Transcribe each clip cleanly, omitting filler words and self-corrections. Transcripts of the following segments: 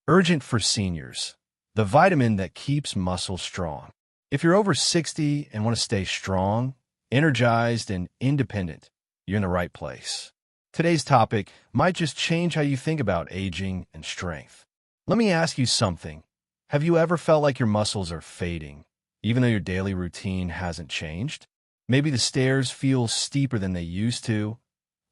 Urgent for seniors. The vitamin that keeps muscles strong. If you're over 60 and want to stay strong, energized, and independent, you're in the right place. Today's topic might just change how you think about aging and strength. Let me ask you something. Have you ever felt like your muscles are fading, even though your daily routine hasn't changed? Maybe the stairs feel steeper than they used to,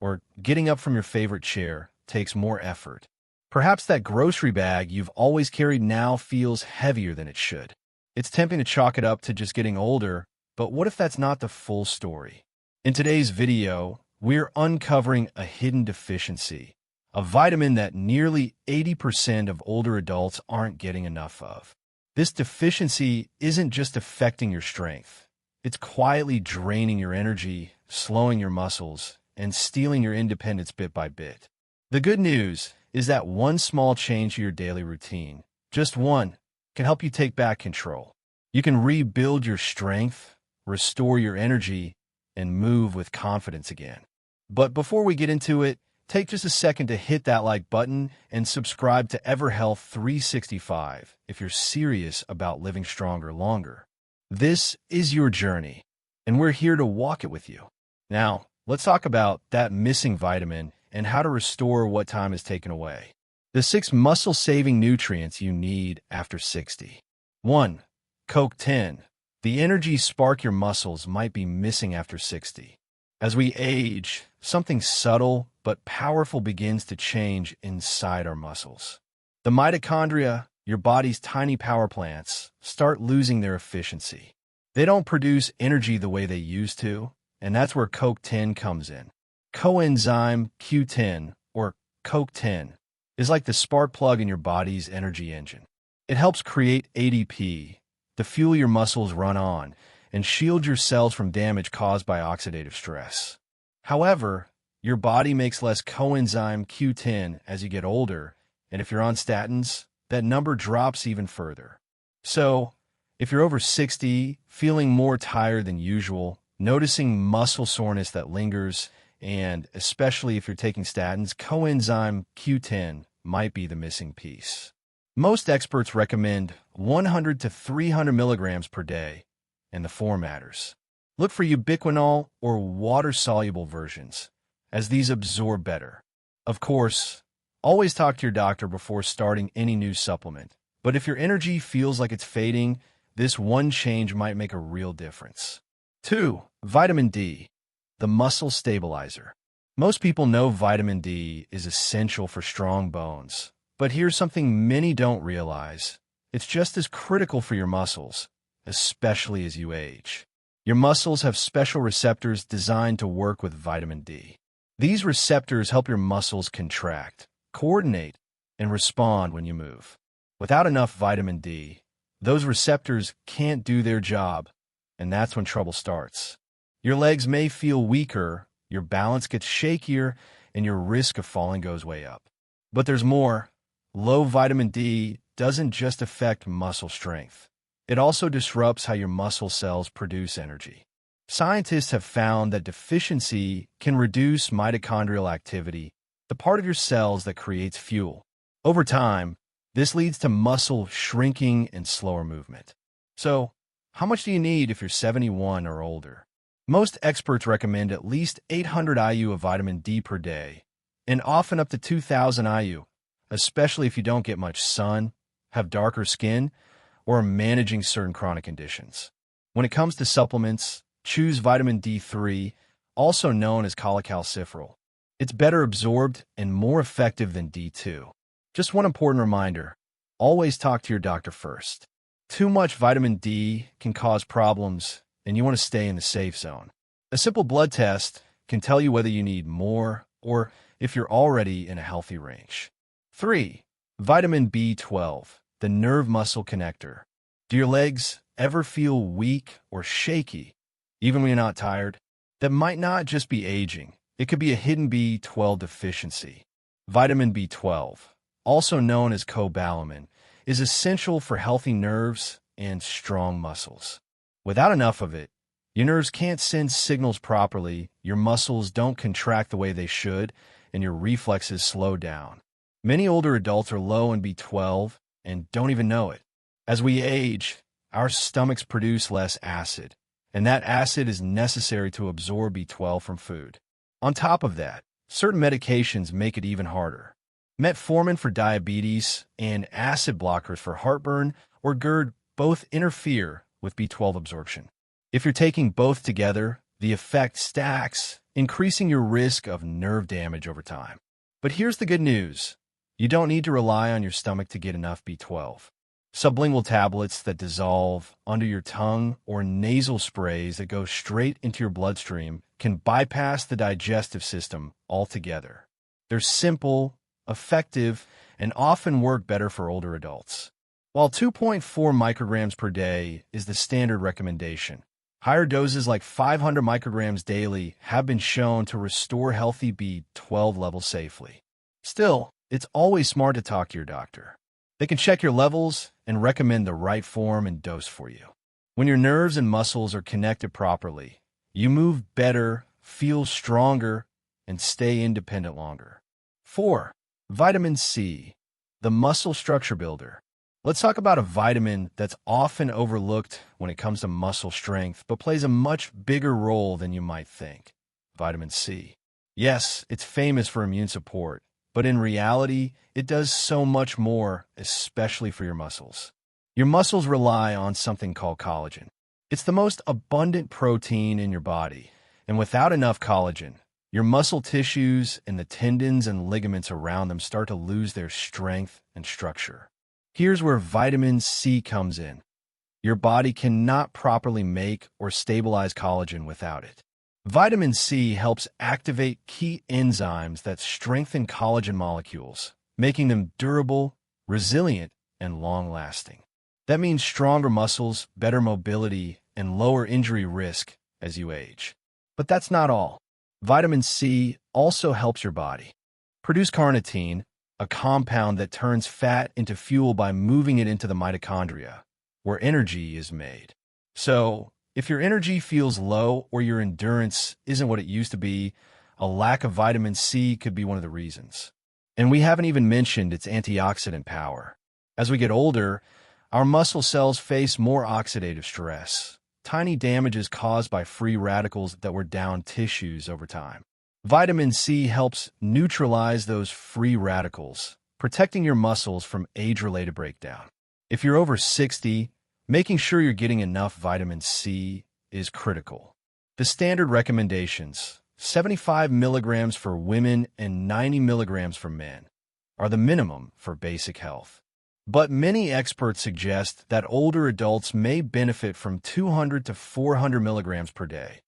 or getting up from your favorite chair takes more effort. Perhaps that grocery bag you've always carried now feels heavier than it should. It's tempting to chalk it up to just getting older, but what if that's not the full story? In today's video, we're uncovering a hidden deficiency, a vitamin that nearly 80% of older adults aren't getting enough of. This deficiency isn't just affecting your strength. It's quietly draining your energy, slowing your muscles, and stealing your independence bit by bit. The good news is that one small change to your daily routine, just one, can help you take back control. You can rebuild your strength, restore your energy, and move with confidence again. But before we get into it, take just a second to hit that like button and subscribe to EverHealth 365 if you're serious about living stronger longer. This is your journey, and we're here to walk it with you. Now, let's talk about that missing vitamin and how to restore what time is taken away. The 6 muscle-saving nutrients you need after 60. 1. CoQ10. The energy spark your muscles might be missing after 60. As we age, something subtle but powerful begins to change inside our muscles. The mitochondria, your body's tiny power plants, start losing their efficiency. They don't produce energy the way they used to, and that's where CoQ10 comes in. Coenzyme Q10, or CoQ10, is like the spark plug in your body's energy engine. It helps create ADP, the fuel your muscles run on, and shield your cells from damage caused by oxidative stress. However, your body makes less coenzyme Q10 as you get older, and if you're on statins, that number drops even further. So, if you're over 60, feeling more tired than usual, noticing muscle soreness that lingers, and especially if you're taking statins, coenzyme Q10 might be the missing piece. Most experts recommend 100 to 300 milligrams per day, and the form matters. Look for ubiquinol or water-soluble versions, as these absorb better. Of course, always talk to your doctor before starting any new supplement, but if your energy feels like it's fading, this one change might make a real difference. 2. Vitamin D, the muscle stabilizer. Most people know vitamin D is essential for strong bones, but here's something many don't realize. It's just as critical for your muscles, especially as you age. Your muscles have special receptors designed to work with vitamin D. These receptors help your muscles contract, coordinate, and respond when you move. Without enough vitamin D, those receptors can't do their job, and that's when trouble starts. Your legs may feel weaker, your balance gets shakier, and your risk of falling goes way up. But there's more. Low vitamin D doesn't just affect muscle strength. It also disrupts how your muscle cells produce energy. Scientists have found that deficiency can reduce mitochondrial activity, the part of your cells that creates fuel. Over time, this leads to muscle shrinking and slower movement. So, how much do you need if you're 71 or older? Most experts recommend at least 800 IU of vitamin D per day, and often up to 2,000 IU, especially if you don't get much sun, have darker skin, or are managing certain chronic conditions. When it comes to supplements, choose vitamin D3, also known as cholecalciferol. It's better absorbed and more effective than D2. Just one important reminder, always talk to your doctor first. Too much vitamin D can cause problems, and you want to stay in the safe zone. A simple blood test can tell you whether you need more or if you're already in a healthy range. 3. Vitamin B12, the nerve muscle connector. Do your legs ever feel weak or shaky, even when you're not tired? That might not just be aging. It could be a hidden B12 deficiency. Vitamin B12, also known as cobalamin, is essential for healthy nerves and strong muscles. Without enough of it, your nerves can't send signals properly, your muscles don't contract the way they should, and your reflexes slow down. Many older adults are low in B12 and don't even know it. As we age, our stomachs produce less acid, and that acid is necessary to absorb B12 from food. On top of that, certain medications make it even harder. Metformin for diabetes and acid blockers for heartburn or GERD both interfere with B12 absorption. If you're taking both together, the effect stacks, increasing your risk of nerve damage over time. But here's the good news. You don't need to rely on your stomach to get enough B12. Sublingual tablets that dissolve under your tongue or nasal sprays that go straight into your bloodstream can bypass the digestive system altogether. They're simple, effective, and often work better for older adults. While 2.4 micrograms per day is the standard recommendation, higher doses like 500 micrograms daily have been shown to restore healthy B12 levels safely. Still, it's always smart to talk to your doctor. They can check your levels and recommend the right form and dose for you. When your nerves and muscles are connected properly, you move better, feel stronger, and stay independent longer. 4. Vitamin C, the muscle structure builder. Let's talk about a vitamin that's often overlooked when it comes to muscle strength, but plays a much bigger role than you might think. Vitamin C. Yes, it's famous for immune support, but in reality, it does so much more, especially for your muscles. Your muscles rely on something called collagen. It's the most abundant protein in your body, and without enough collagen, your muscle tissues and the tendons and ligaments around them start to lose their strength and structure. Here's where vitamin C comes in. Your body cannot properly make or stabilize collagen without it. Vitamin C helps activate key enzymes that strengthen collagen molecules, making them durable, resilient, and long-lasting. That means stronger muscles, better mobility, and lower injury risk as you age. But that's not all. Vitamin C also helps your body produce carnitine, a compound that turns fat into fuel by moving it into the mitochondria, where energy is made. So, if your energy feels low or your endurance isn't what it used to be, a lack of vitamin C could be one of the reasons. And we haven't even mentioned its antioxidant power. As we get older, our muscle cells face more oxidative stress, tiny damages caused by free radicals that wear down tissues over time. Vitamin C helps neutralize those free radicals, protecting your muscles from age-related breakdown. If you're over 60, making sure you're getting enough vitamin C is critical. The standard recommendations, 75 milligrams for women and 90 milligrams for men, are the minimum for basic health. But many experts suggest that older adults may benefit from 200 to 400 milligrams per day,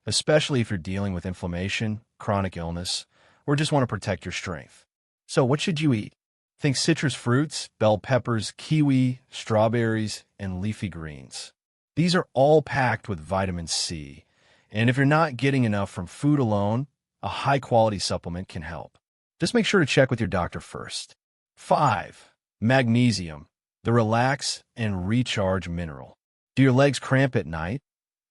especially if you're dealing with inflammation, chronic illness, or just want to protect your strength. So what should you eat? Think citrus fruits, bell peppers, kiwi, strawberries, and leafy greens. These are all packed with vitamin C, and if you're not getting enough from food alone, a high-quality supplement can help. Just make sure to check with your doctor first. 5. Magnesium, the relax and recharge mineral. Do your legs cramp at night?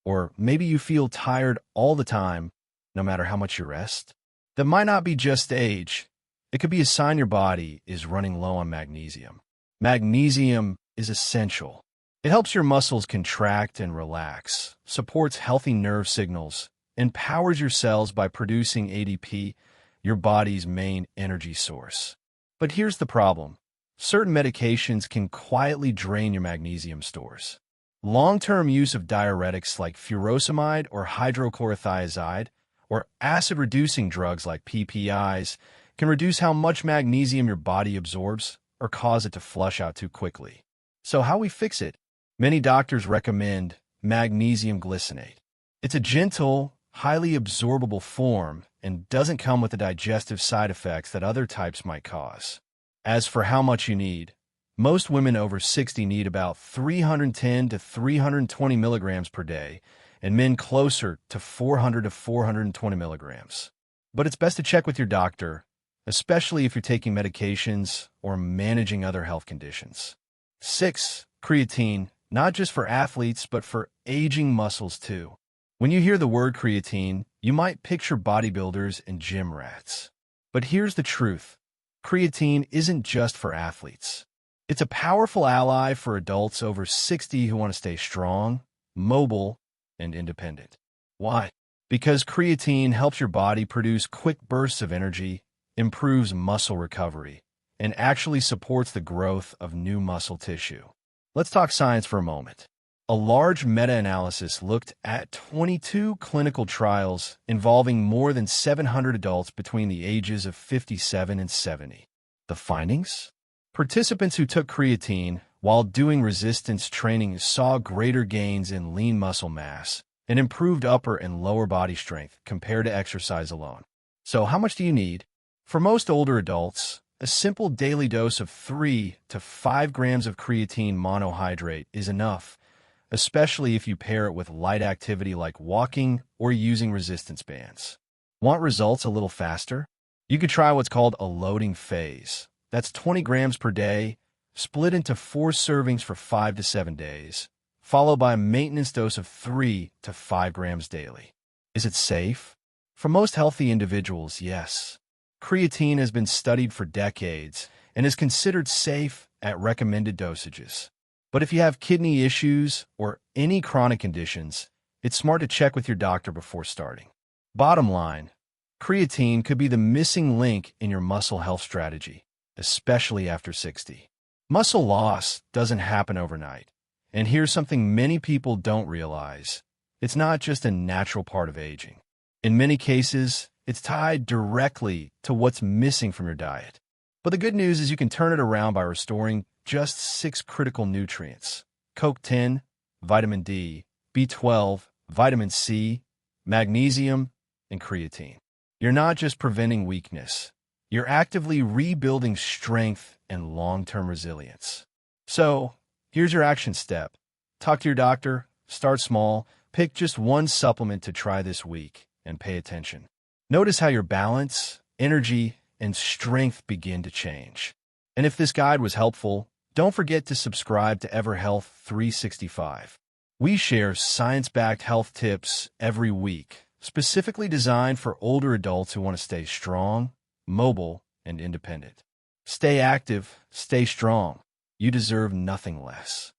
Or maybe you feel tired all the time, no matter how much you rest? That might not be just age. It could be a sign your body is running low on magnesium. Magnesium is essential. It helps your muscles contract and relax, supports healthy nerve signals, and powers your cells by producing ADP, your body's main energy source. But here's the problem. Certain medications can quietly drain your magnesium stores. Long-term use of diuretics like furosemide or hydrochlorothiazide, or acid-reducing drugs like PPIs, can reduce how much magnesium your body absorbs or cause it to flush out too quickly. So how we fix it? Many doctors recommend magnesium glycinate. It's a gentle, highly absorbable form and doesn't come with the digestive side effects that other types might cause. As for how much you need, most women over 60 need about 310 to 320 milligrams per day, and men closer to 400 to 420 milligrams. But it's best to check with your doctor, especially if you're taking medications or managing other health conditions. 6. Creatine, not just for athletes, but for aging muscles too. When you hear the word creatine, you might picture bodybuilders and gym rats. But here's the truth. Creatine isn't just for athletes. It's a powerful ally for adults over 60 who want to stay strong, mobile, and independent. Why? Because creatine helps your body produce quick bursts of energy, improves muscle recovery, and actually supports the growth of new muscle tissue. Let's talk science for a moment. A large meta-analysis looked at 22 clinical trials involving more than 700 adults between the ages of 57 and 70. The findings? Participants who took creatine while doing resistance training saw greater gains in lean muscle mass and improved upper and lower body strength compared to exercise alone. So how much do you need? For most older adults, a simple daily dose of 3 to 5 grams of creatine monohydrate is enough, especially if you pair it with light activity like walking or using resistance bands. Want results a little faster? You could try what's called a loading phase. That's 20 grams per day, split into 4 servings for 5 to 7 days, followed by a maintenance dose of 3 to 5 grams daily. Is it safe? For most healthy individuals, yes. Creatine has been studied for decades and is considered safe at recommended dosages. But if you have kidney issues or any chronic conditions, it's smart to check with your doctor before starting. Bottom line, creatine could be the missing link in your muscle health strategy, especially after 60. Muscle loss doesn't happen overnight. And here's something many people don't realize. It's not just a natural part of aging. In many cases, it's tied directly to what's missing from your diet. But the good news is you can turn it around by restoring just 6 critical nutrients: CoQ10, vitamin D, B12, vitamin C, magnesium, and creatine. You're not just preventing weakness. You're actively rebuilding strength and long-term resilience. So, here's your action step. Talk to your doctor, start small, pick just one supplement to try this week, and pay attention. Notice how your balance, energy, and strength begin to change. And if this guide was helpful, don't forget to subscribe to EverHealth 365. We share science-backed health tips every week, specifically designed for older adults who want to stay strong, mobile, and independent. Stay active, stay strong. You deserve nothing less.